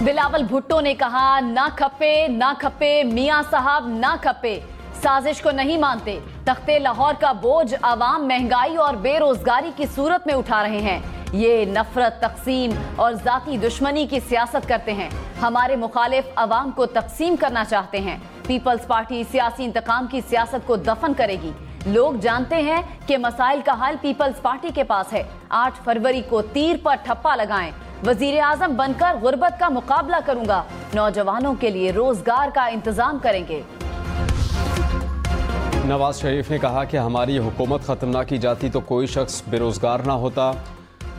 बिलावल भुट्टो ने कहा, ना खपे मियां साहब ना खपे, साजिश को नहीं मानते। तख्ते लाहौर का बोझ अवाम महंगाई और बेरोजगारी की सूरत में उठा रहे हैं। ये नफरत, तकसीम और जाती दुश्मनी की सियासत करते हैं। हमारे मुखालिफ अवाम को तकसीम करना चाहते हैं। पीपल्स पार्टी सियासी इंतकाम की सियासत को दफन करेगी। लोग जानते हैं कि मसाइल का हल पीपल्स पार्टी के पास है। 8 फरवरी को तीर पर ठप्पा लगाएं। वजीर आजम बनकर गुर्बत का मुकाबला करूंगा। नौजवानों के लिए रोजगार का इंतजाम करेंगे। नवाज शरीफ ने कहा कि हमारी हुकूमत ख़त्म ना की जाती तो कोई शख्स बेरोजगार ना होता।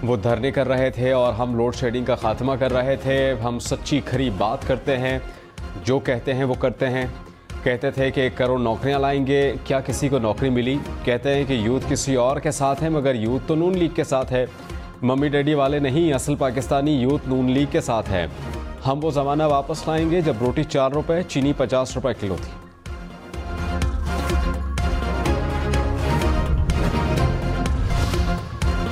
वो धरने कर रहे थे और हम लोड शेडिंग का खात्मा कर रहे थे। हम सच्ची खरी बात करते हैं, जो कहते हैं वो करते हैं। कहते थे कि 1 करोड़ नौकरियां लाएंगे, क्या किसी को नौकरी मिली? कहते हैं कि यूथ किसी और के साथ है, मगर यूथ तो नून लीग के साथ है। मम्मी डैडी वाले नहीं, असल पाकिस्तानी यूथ नून लीग के साथ है। हम वो ज़माना वापस लाएंगे जब रोटी 4 रुपए, चीनी 50 रुपए किलो थी।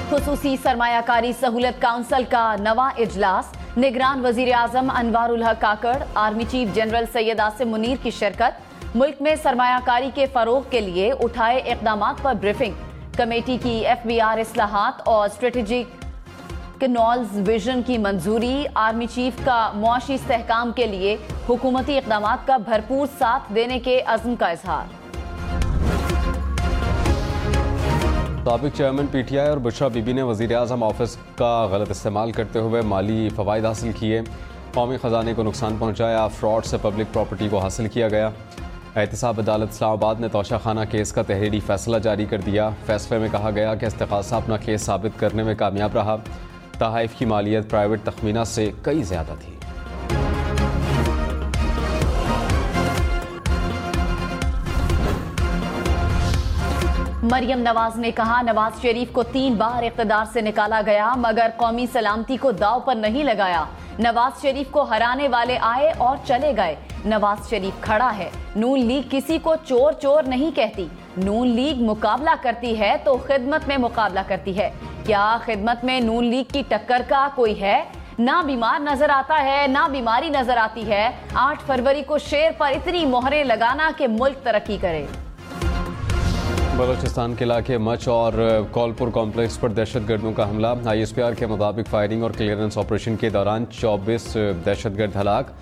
खुसूसी सरमायाकारी सहूलत काउंसिल का नवा इजलास। निगरान वजीर आजम Anwarul Haq Kakar, army chief general Syed Asim Munir की शिरकत। मुल्क में सरमायाकारी के फरोग के लिए उठाए इक़दामात पर ब्रीफिंग। कमेटी की FBR इस्लाहात और स्ट्रेटेजिक कैनॉल्स विजन की मंजूरी। आर्मी चीफ का मुआशी इस्तेहकाम के लिए हुकूमती इक़दामात का भरपूर साथ देने के अज़्म का इजहार। साबिक चेयरमैन PTI और बुशरा बीबी ने वज़ीर आज़म ऑफिस का गलत इस्तेमाल करते हुए माली फ़वाइद हासिल किए। कौमी ख़जाने को नुकसान पहुँचाया। फ्रॉड से पब्लिक प्रॉपर्टी को हासिल किया गया। एहतसाब अदालत इस्लामाबाद ने तोशाखाना केस का तहरीरी फैसला जारी कर दिया। फैसले में कहा गया कि इस्तिग़ासा अपना केस साबित करने में कामयाब रहा। तहाइफ की मालियत प्राइवेट तखमीना से कई ज़्यादा थी। मरियम नवाज ने कहा, नवाज शरीफ को 3 बार इक़्तिदार से निकाला गया मगर कौमी सलामती को दाव पर नहीं लगाया। नवाज शरीफ को हराने वाले आए और चले गए। नवाज शरीफ खड़ा है। नून लीग किसी को चोर चोर नहीं कहती। नून लीग मुकाबला करती है तो खिदमत में मुकाबला करती है। क्या खिदमत में नून लीग की टक्कर का कोई है? ना बीमार नजर आता है, ना बीमारी नजर आती है। 8 फरवरी को शेर पर इतनी मोहरें लगाना कि मुल्क तरक्की करे। बलोचिस्तान के इलाके मच और कौलपुर कॉम्प्लेक्स पर दहशतगर्दों का हमला। ISPR के मुताबिक फायरिंग और क्लियरेंस ऑपरेशन के दौरान 24 दहशतगर्द हलाक।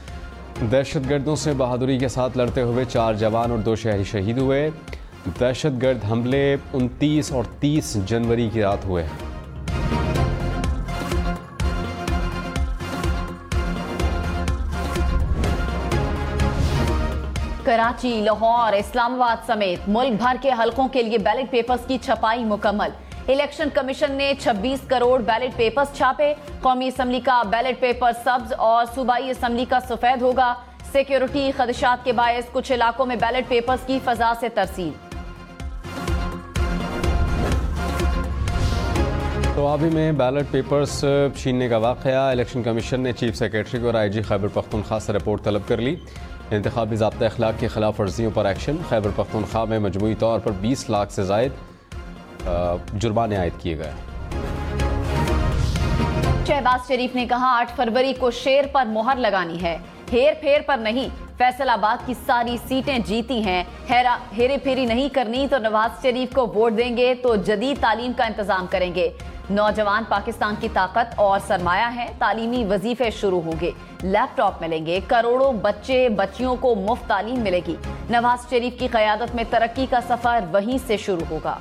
दहशतगर्दों से बहादुरी के साथ लड़ते हुए 4 जवान और 2 शहरी शहीद हुए। दहशतगर्द हमले 29 और 30 जनवरी की रात हुए। कराची, लाहौर, इस्लामाबाद समेत मुल्क भर के हलकों के लिए बैलेट पेपर्स की छपाई मुकम्मल। इलेक्शन कमीशन ने 26 करोड़ बैलेट पेपर्स छापे। कौमी असम्बली का बैलेट पेपर सब्ज और सूबाई असम्बली का सफेद होगा। सिक्योरिटी खदशात के बायस कुछ इलाकों में बैलेट पेपर्स की फजा से तरसील। तवाबी में बैलेट पेपर्स छीनने का वाक़या। इलेक्शन कमीशन ने चीफ सेक्रेटरी और IG खैबर पख्तूनख्वा से रिपोर्ट तलब कर ली। इंतखाबी ज़ाब्ता अखलाक की खिलाफ वर्जियों पर एक्शन। खैबर पख्तूनख्वा में मजमूई तौर पर 20 लाख से ज़ायद जुर्माने आयद किए गए। शहबाज शरीफ ने कहा, 8 फरवरी को शेर पर मोहर लगानी है, हेर फेर पर नहीं। फैसलाबाद की सारी सीटें जीती हैं। हेरे फेरी नहीं करनी तो नवाज शरीफ को वोट देंगे तो जदीद तालीम का इंतजाम करेंगे। नौजवान पाकिस्तान की ताकत और सरमाया है। तालीमी वजीफे शुरू होंगे, लैपटॉप मिलेंगे, करोड़ों बच्चे बच्चियों को मुफ्त तालीम मिलेगी। नवाज शरीफ की क़यादत में तरक्की का सफर वहीं से शुरू होगा।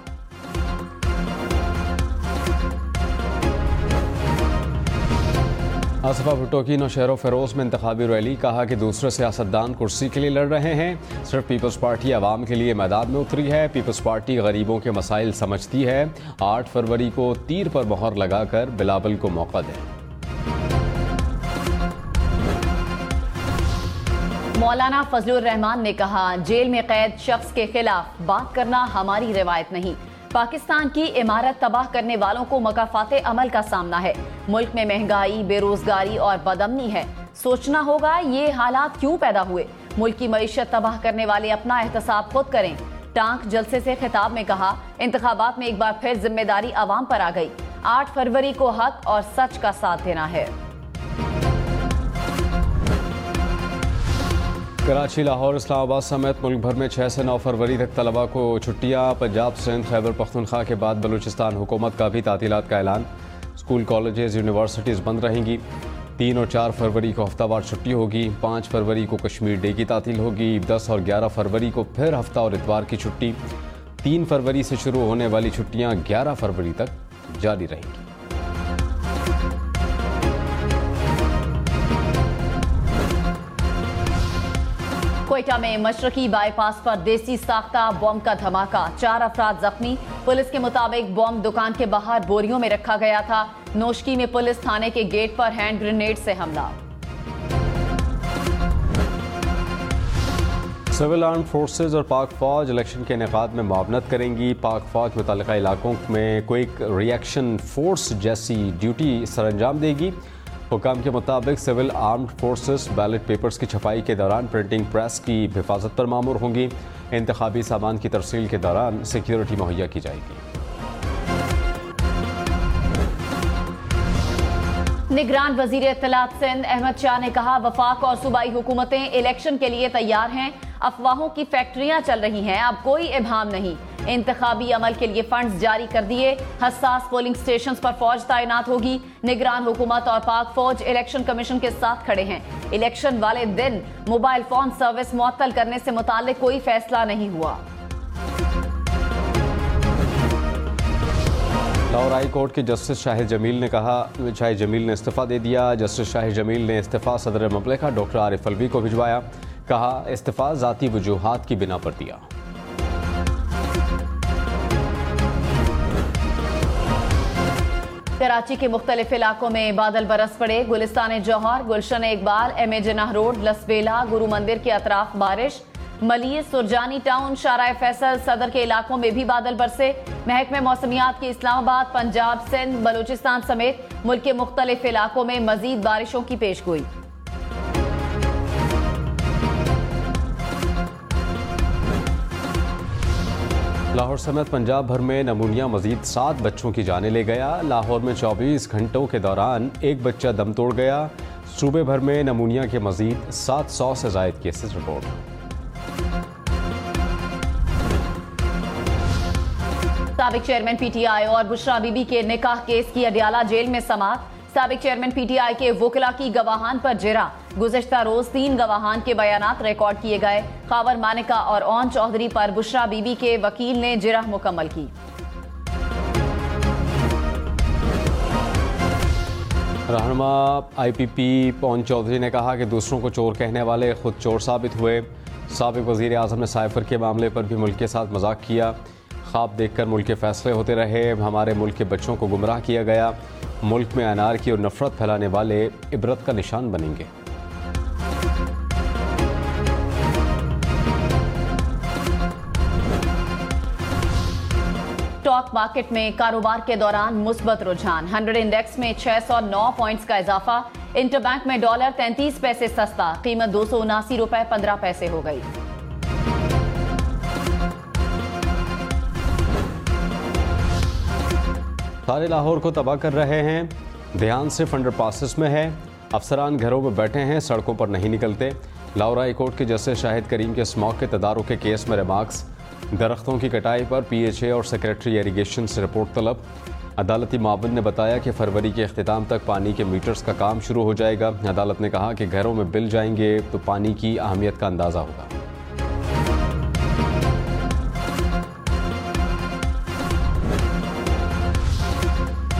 आसफा भुट्टो की नौशहर फ़रोज़ में इंतखाबी रैली। कहा कि दूसरे सियासतदान कुर्सी के लिए लड़ रहे हैं, सिर्फ पीपल्स पार्टी आवाम के लिए मैदान में उतरी है। पीपल्स पार्टी गरीबों के मसाइल समझती है। 8 फरवरी को तीर पर मोहर लगाकर बिलावल को मौका दें। मौलाना फजलुर रहमान ने कहा, जेल में कैद शख्स के खिलाफ बात करना हमारी रिवायत नहीं। पाकिस्तान की इमारत तबाह करने वालों को मकाफाते अमल का सामना है। मुल्क में महंगाई, बेरोजगारी और बदअमनी है। सोचना होगा ये हालात क्यों पैदा हुए। मुल्क की मईशत तबाह करने वाले अपना एहतसाब खुद करें। टांक जलसे से खिताब में कहा, इंतखाबात में एक बार फिर जिम्मेदारी आवाम पर आ गई। 8 फरवरी को हक और सच का साथ देना है। कराची, लाहौर, इस्लामाबाद समेत मुल्क भर में 6 से 9 फरवरी तक तलबा को छुट्टियाँ। पंजाब, सिंध, खैबर पख्तूनख्वा के बाद बलूचिस्तान हुकूमत का भी तातीलात का ऐलान। स्कूल, कॉलेजेस, यूनिवर्सिटीज़ बंद रहेंगी। 3 और 4 फरवरी को हफ्तावार छुट्टी होगी। 5 फरवरी को कश्मीर डे की तातील होगी। 10 और 11 फरवरी को फिर हफ्ता और इतवार की छुट्टी। 3 फरवरी से शुरू होने वाली छुट्टियाँ 11 फरवरी तक जारी रहेंगी। कोयटा में मशरकी बाईपास पर देसी साख्ता बॉम्ब का धमाका, 4 अफराद जख्मी। पुलिस के मुताबिक बॉम्ब दुकान के बाहर बोरियों में रखा गया था। नोशकी में पुलिस थाने के गेट पर हैंड ग्रेनेड से हमला। सिविल आर्म फोर्सेज और पाक फौज इलेक्शन के इनेकाद में मुआवनत करेंगी। पाक फौज मुतल्लिका इलाकों में क्विक रिएक्शन फोर्स जैसी ड्यूटी सरअंजाम देगी। हुकाम के मुताबिक civil armed forces ballot papers की छपाई के दौरान प्रिंटिंग प्रेस की हिफाजत पर मामूर होंगी। इंतखाबी सामान की तरसील के दौरान सिक्योरिटी मुहैया की जाएगी। निगरान वजीर इत्तलात सिंध अहमद शाह ने कहा, वफाक और सूबाई हुकूमतें इलेक्शन के लिए तैयार हैं। अफवाहों की फैक्ट्रियां चल रही हैं, अब कोई इब्हाम नहीं। इंतखाबी अमल के लिए फंड्स जारी कर दिए। हसास पोलिंग स्टेशंस पर फौज तैनात होगी। निगरान हुकूमत और पाक फौज इलेक्शन कमीशन के साथ खड़े हैं। इलेक्शन वाले दिन मोबाइल फोन सर्विस मुअत्तल करने से मुताल्लिक कोई फैसला नहीं हुआ। लाहौर हाई कोर्ट के जस्टिस शाहिद जमील ने इस्तीफा दे दिया। जस्टिस शाहिद जमील ने इस्तीफा सदर ममलिका डॉक्टर आरिफ अलवी को भिजवाया। कहा, इस्तीफा ज़ाती वजूहात की बिना पर दिया। कराची के मुख्तलिफ इलाकों में बादल बरस पड़े। Gulistan Jauhar, Gulshan Iqbal, M A Jinnah road, Lasbela, Guru Mandir के अतराफ बारिश। मलिर, सुरजानी टाउन, शाराय फैसल, सदर के इलाकों में भी बादल बरसे। महकमे मौसमियात की इस्लामाबाद, पंजाब, सिंध, बलूचिस्तान समेत मुल्क के मुख्तलिफ इलाकों में मजीद बारिशों की पेशगोई। लाहौर समेत पंजाब भर में नमूनिया मजीद 7 बच्चों की जानें ले गया। लाहौर में 24 घंटों के दौरान एक बच्चा दम तोड़ गया। सूबे भर में नमूनिया के मजीद 700 से जायद केसेस रिपोर्ट। साबिक चेयरमैन पीटीआई और बुशरा बीबी के निकाह केस की अडियाला जेल में समाअत। साबिक चेयरमैन पीटीआई के वुकला की गवाहान पर जिरा। गुज़िश्ता रोज 3 गवाहान के बयानात रिकॉर्ड किए गए। खावर मानिका और ओन चौधरी पर बुशरा बीबी के वकील ने जिरा मुकम्मल की। रहनुमा IPP ओन चौधरी ने कहा कि दूसरों को चोर कहने वाले खुद चोर साबित हुए। साबिक वज़ीर आज़म ने साइफर के मामले पर भी मुल्क के साथ मजाक किया। ख्वाब देखकर मुल्क के फैसले होते रहे, हमारे मुल्क के बच्चों को गुमराह किया गया। मुल्क में अनारकी और नफरत फैलाने वाले इबरत का निशान बनेंगे। स्टॉक मार्केट में कारोबार के दौरान मुस्बत रुझान। 100 इंडेक्स में 609 पॉइंट्स का इजाफा। इंटरबैंक में डॉलर 33 पैसे सस्ता, कीमत 279 रुपए 15 पैसे हो गई। सारे लाहौर को तबाह कर रहे हैं। ध्यान सिर्फ अंडरपासेस में है। अफसरान घरों में बैठे हैं, सड़कों पर नहीं निकलते। लाहौर हाई कोर्ट के जस्टिस शाहिद करीम के स्मॉग के तदारुक के केस में रिमार्क्स। दरख्तों की कटाई पर PHA और सेक्रेटरी इरिगेशन से रिपोर्ट तलब। अदालती मावन ने बताया कि फरवरी के अख्तिताम तक पानी के मीटर्स का काम शुरू हो जाएगा। अदालत ने कहा कि घरों में बिल जाएंगे तो पानी की अहमियत का अंदाज़ा होगा।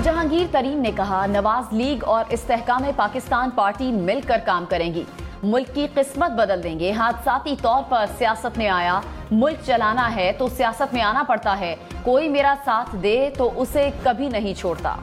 जहांगीर तरीन ने कहा, नवाज लीग और इस्तेहकाम पाकिस्तान पार्टी मिलकर काम करेंगी, मुल्क की किस्मत बदल देंगे। हादसाती तौर पर सियासत में आया, मुल्क चलाना है तो सियासत में आना पड़ता है। कोई मेरा साथ दे तो उसे कभी नहीं छोड़ता।